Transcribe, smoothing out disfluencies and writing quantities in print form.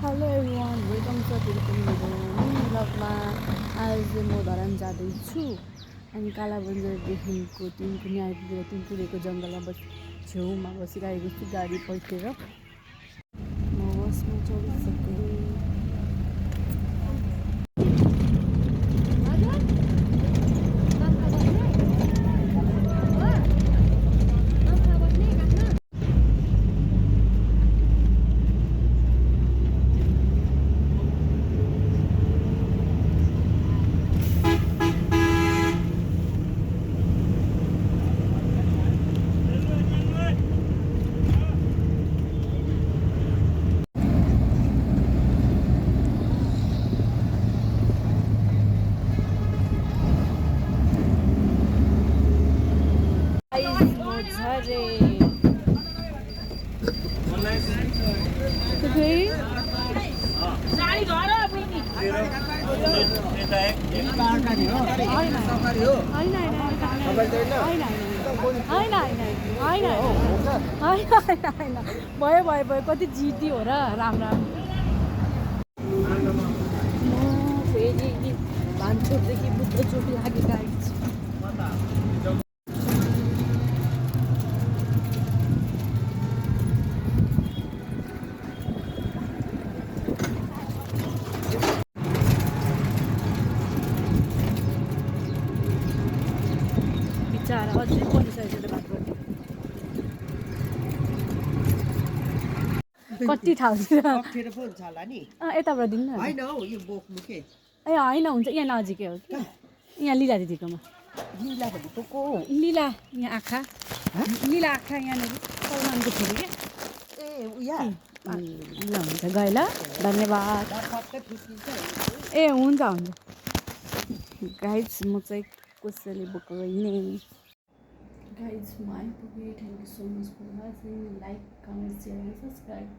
Hello everyone welcome to मेरो mini ब्लगमा। आज चाहिँ म धरान जाँदैछु अनि कालाबन्जरदेखिको तिनकुने आइपुगेर तिनकुनेको जङ्गलमा छेउमा बसिरहेको छु गाडी पल्टेर। म बसमा चढिसकेँ। भयो भयो भयो कति जिटी हो र राम राम। म फेरि भान्चोकदेखि बुद्धचोक लागेको आएको छु। बिचरा अझै परिसकेको बात गर्नु कति ठाउँतिर यताबाट दिनु न। ए होइन हुन्छ यहाँ नजिकै हो कि यहाँ लिला दिदीकोमा। लिला यहाँ आँखा लिला आँखा यहाँनिर सलमानको छोरी क्या। ल हुन्छ गएँ ल धन्यवाद। ए हुन्छ हुन्छ गाइज म चाहिँ कसैले बोक्ने गाइज म आइपुगेँ। Thank you so much for watching. Like comment share and subscribe.